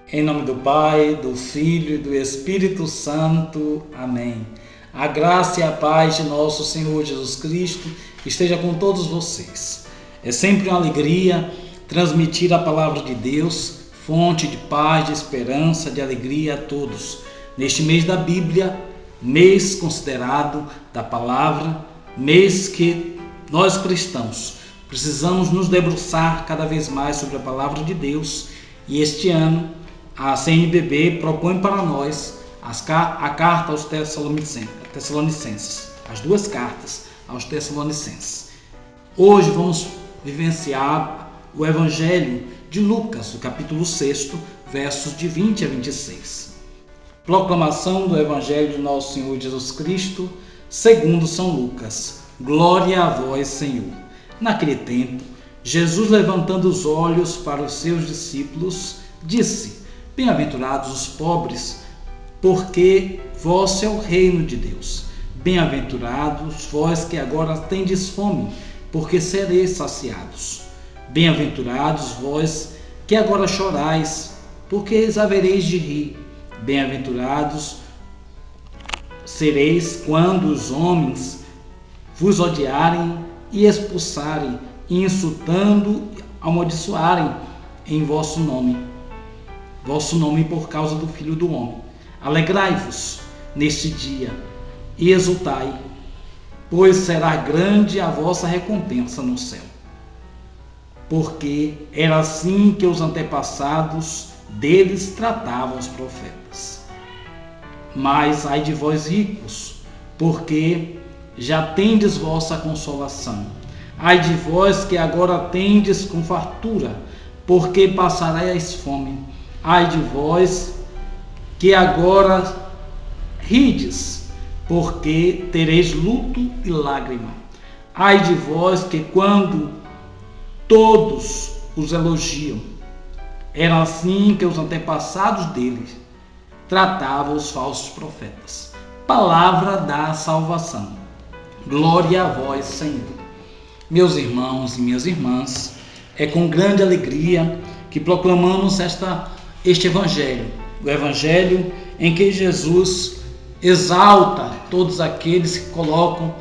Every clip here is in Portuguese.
Em nome do Pai, do Filho e do Espírito Santo. Amém. A graça e a paz de nosso Senhor Jesus Cristo esteja com todos vocês. É sempre uma alegria transmitir a palavra de Deus, fonte de paz, de esperança, de alegria a todos. Neste mês da Bíblia, mês considerado da palavra, mês que nós cristãos precisamos nos debruçar cada vez mais sobre a palavra de Deus. E este ano a CNBB propõe para nós a carta aos Tessalonicenses, as duas cartas aos Tessalonicenses. Hoje vamos vivenciar o Evangelho de Lucas, o capítulo 6, versos de 20 a 26. Proclamação do Evangelho de nosso Senhor Jesus Cristo, segundo São Lucas. Glória a vós, Senhor. Naquele tempo, Jesus, levantando os olhos para os seus discípulos, disse: Bem-aventurados os pobres, porque vosso é o reino de Deus. Bem-aventurados vós que agora tendes fome, porque sereis saciados. Bem-aventurados vós que agora chorais, porque havereis de rir. Bem-aventurados sereis quando os homens vos odiarem e expulsarem, e insultando, amaldiçoarem em vosso nome por causa do Filho do Homem. Alegrai-vos neste dia e exultai, pois será grande a vossa recompensa no céu. Porque era assim que os antepassados deles tratavam os profetas. Mas ai de vós ricos, porque já tendes vossa consolação. Ai de vós que agora tendes com fartura, porque passareis fome. Ai de vós que agora rides, porque tereis luto e lágrima. Ai de vós que quando todos os elogiam, era assim que os antepassados deles tratavam os falsos profetas. Palavra da salvação. Glória a vós, Senhor. Meus irmãos e minhas irmãs, é com grande alegria que proclamamos este Evangelho, o Evangelho em que Jesus exalta todos aqueles que colocam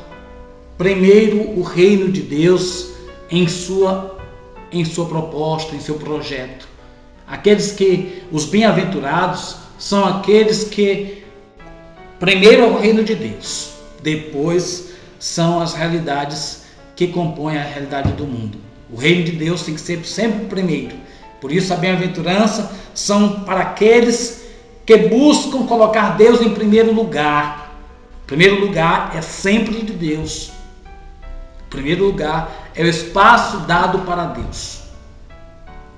primeiro o reino de Deus em sua proposta, em seu projeto. Os bem-aventurados são aqueles que primeiro é o reino de Deus, depois são as realidades que compõem a realidade do mundo. O reino de Deus tem que ser sempre primeiro. Por isso a bem-aventurança são para aqueles que buscam colocar Deus em primeiro lugar. O primeiro lugar é sempre de Deus. O primeiro lugar é o espaço dado para Deus.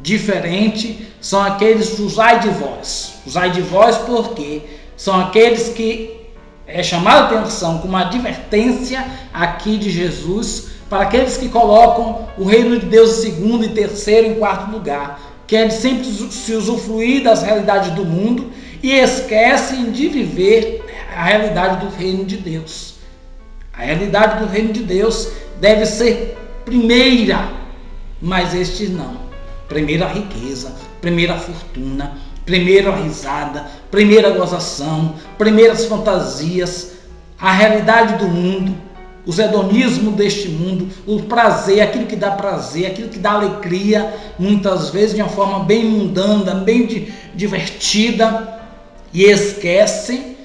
Diferente são aqueles dos ai de vós. Os ai de vós porque são aqueles que é chamada a atenção como uma advertência aqui de Jesus para aqueles que colocam o reino de Deus em segundo, em terceiro, em quarto lugar, querem sempre se usufruir das realidades do mundo e esquecem de viver a realidade do reino de Deus. A realidade do reino de Deus deve ser primeira, mas estes não. Primeira riqueza, primeira fortuna, primeira risada, primeira gozação, primeiras fantasias, a realidade do mundo, os hedonismos deste mundo, o prazer, aquilo que dá prazer, aquilo que dá alegria, muitas vezes de uma forma bem mundana, bem divertida, e esquecem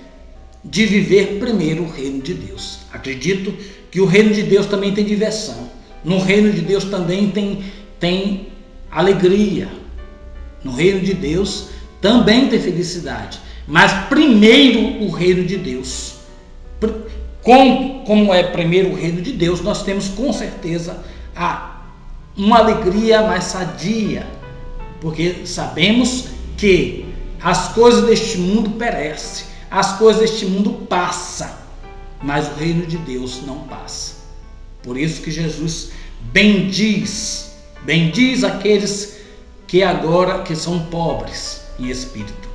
de viver primeiro o reino de Deus. Acredito que o reino de Deus também tem diversão. No reino de Deus também tem alegria. No reino de Deus também tem felicidade. Mas primeiro o reino de Deus. Como é primeiro o reino de Deus, nós temos com certeza uma alegria mais sadia, porque sabemos que as coisas deste mundo perecem, as coisas deste mundo passam, mas o reino de Deus não passa. Por isso que Jesus bendiz aqueles que agora que são pobres em espírito,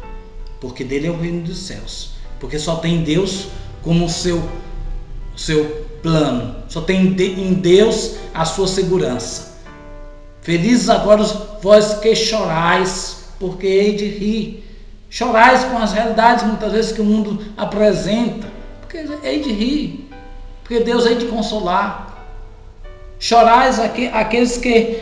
porque dele é o reino dos céus, porque só tem Deus como seu plano, só tem em Deus a sua segurança. Felizes agora vós que chorais, porque hei de rir. Chorais com as realidades muitas vezes que o mundo apresenta, porque hei de rir, porque Deus hei de consolar. Chorais aqueles que,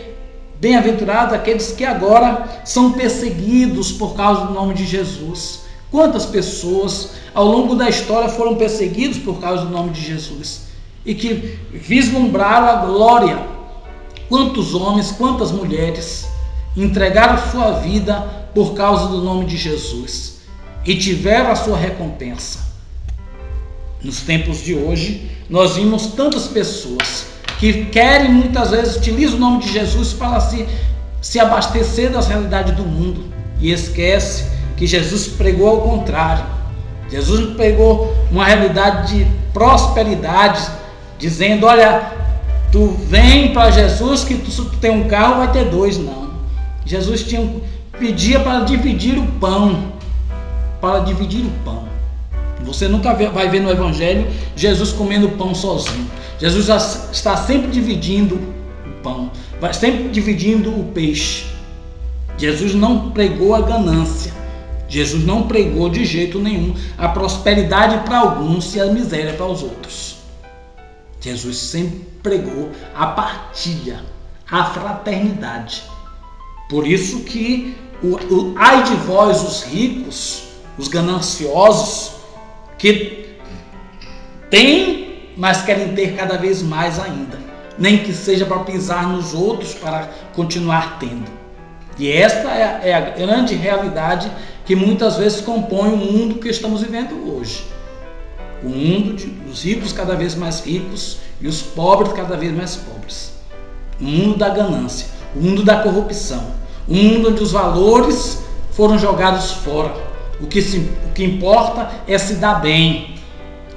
bem-aventurados, aqueles que agora são perseguidos por causa do nome de Jesus. Quantas pessoas ao longo da história foram perseguidos por causa do nome de Jesus e que vislumbraram a glória? Quantos homens, quantas mulheres entregaram sua vida por causa do nome de Jesus e tiveram a sua recompensa? Nos tempos de hoje, nós vimos tantas pessoas que querem, muitas vezes, utilizam o nome de Jesus para se abastecer das realidades do mundo e esquece que Jesus pregou ao contrário. Jesus pregou uma realidade de prosperidade, dizendo: olha, tu vem para Jesus que se tu tem um carro vai ter dois. Não. Jesus pedia para dividir o pão. Para dividir o pão. Você nunca vai ver no Evangelho Jesus comendo pão sozinho. Jesus está sempre dividindo o pão, vai sempre dividindo o peixe. Jesus não pregou a ganância. Jesus não pregou de jeito nenhum a prosperidade para alguns e a miséria para os outros. Jesus sempre pregou a partilha, a fraternidade. Por isso que ai de vós, os ricos, os gananciosos, que têm, mas querem ter cada vez mais ainda, nem que seja para pisar nos outros para continuar tendo. E esta é a grande realidade que muitas vezes compõe o mundo que estamos vivendo hoje. O mundo dos ricos cada vez mais ricos e os pobres cada vez mais pobres. O mundo da ganância, o mundo da corrupção, o mundo onde os valores foram jogados fora. O que importa é se dar bem.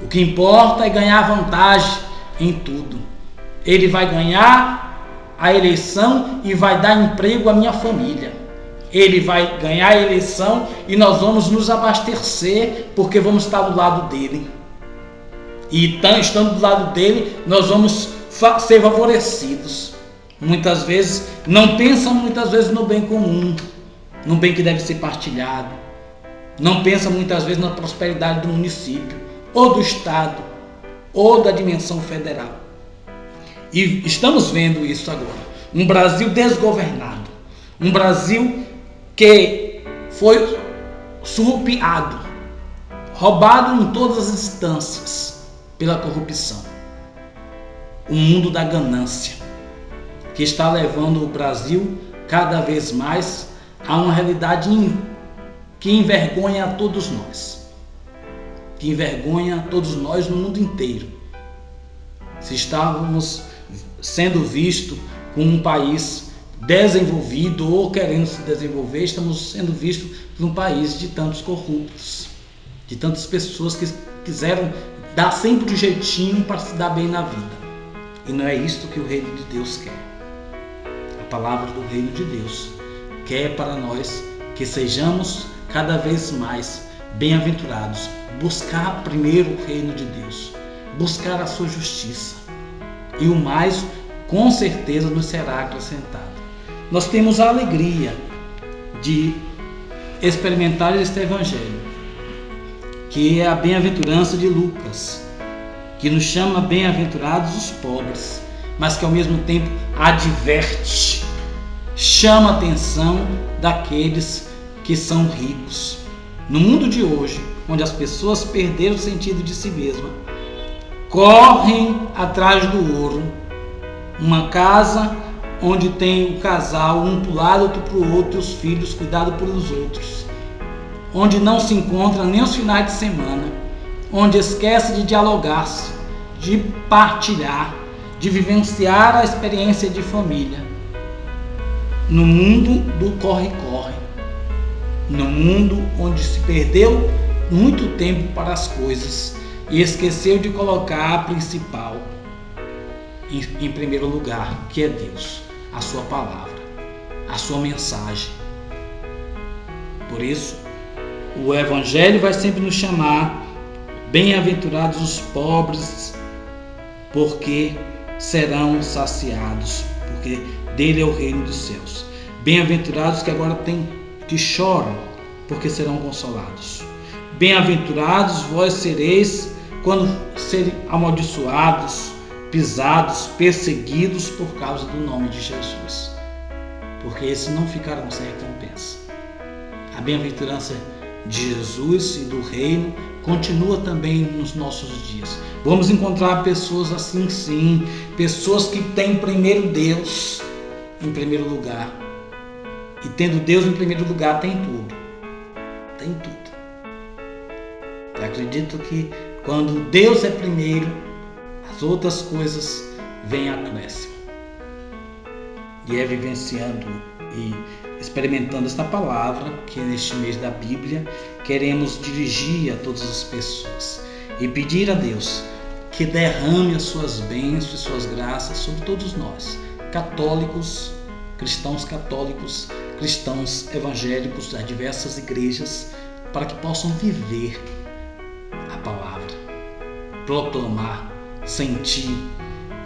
O que importa é ganhar vantagem em tudo. Ele vai ganhar a eleição e vai dar emprego à minha família. Ele vai ganhar a eleição e nós vamos nos abastecer porque vamos estar do lado dele. E estando do lado dele, nós vamos ser favorecidos. Muitas vezes, não pensam muitas vezes no bem comum, no bem que deve ser partilhado. Não pensa muitas vezes na prosperidade do município, ou do estado, ou da dimensão federal. E estamos vendo isso agora. Um Brasil desgovernado. Um Brasil que foi surrupiado, roubado em todas as instâncias pela corrupção. O mundo da ganância, que está levando o Brasil cada vez mais a uma realidade que envergonha a todos nós. Que envergonha a todos nós no mundo inteiro. Se estávamos sendo vistos como um país desenvolvido ou querendo se desenvolver, estamos sendo vistos como um país de tantos corruptos, de tantas pessoas que quiseram dar sempre um jeitinho para se dar bem na vida. E não é isto que o reino de Deus quer. A palavra do reino de Deus quer para nós que sejamos cada vez mais bem-aventurados. Buscar primeiro o reino de Deus, buscar a sua justiça, e o mais com certeza nos será acrescentado. Nós temos a alegria de experimentar este evangelho, que é a bem-aventurança de Lucas, que nos chama bem-aventurados os pobres, mas que ao mesmo tempo adverte, chama a atenção daqueles que são ricos. No mundo de hoje, onde as pessoas perderam o sentido de si mesma, correm atrás do ouro, uma casa onde tem o casal, um para o lado, outro para o outro, os filhos cuidados pelos outros, onde não se encontra nem os finais de semana, onde esquece de dialogar-se, de partilhar, de vivenciar a experiência de família. No mundo do corre-corre, no mundo onde se perdeu muito tempo para as coisas e esqueceu de colocar a principal em primeiro lugar, que é Deus, a sua palavra, a sua mensagem. Por isso, o Evangelho vai sempre nos chamar bem-aventurados os pobres, porque serão saciados, porque dele é o reino dos céus. Bem-aventurados que agora que choram, porque serão consolados. Bem-aventurados vós sereis quando serem amaldiçoados, pisados, perseguidos por causa do nome de Jesus, porque esses não ficarão sem recompensa. A bem-aventurança de Jesus e do reino continua também nos nossos dias. Vamos encontrar pessoas assim, sim, pessoas que têm primeiro Deus em primeiro lugar, e tendo Deus em primeiro lugar tem tudo. Eu acredito que quando Deus é primeiro, as outras coisas vêm acréscimo. E é vivenciando e experimentando esta palavra que neste mês da Bíblia queremos dirigir a todas as pessoas e pedir a Deus que derrame as suas bênçãos e suas graças sobre todos nós, católicos, cristãos evangélicos das diversas igrejas, para que possam viver a palavra, proclamar, sentir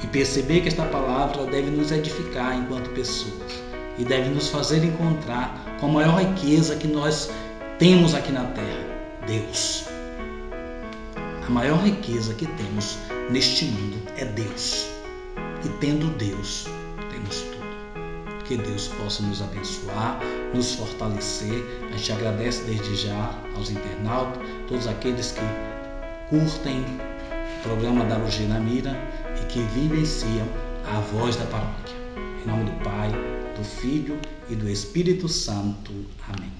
e perceber que esta palavra deve nos edificar enquanto pessoas e deve nos fazer encontrar com a maior riqueza que nós temos aqui na terra, Deus. A maior riqueza que temos neste mundo é Deus. E tendo Deus, temos tudo. Que Deus possa nos abençoar, nos fortalecer. A gente agradece desde já aos internautas, todos aqueles que curtem o programa da Luz na Mira e que vivenciam a voz da paróquia. Em nome do Pai, do Filho e do Espírito Santo. Amém.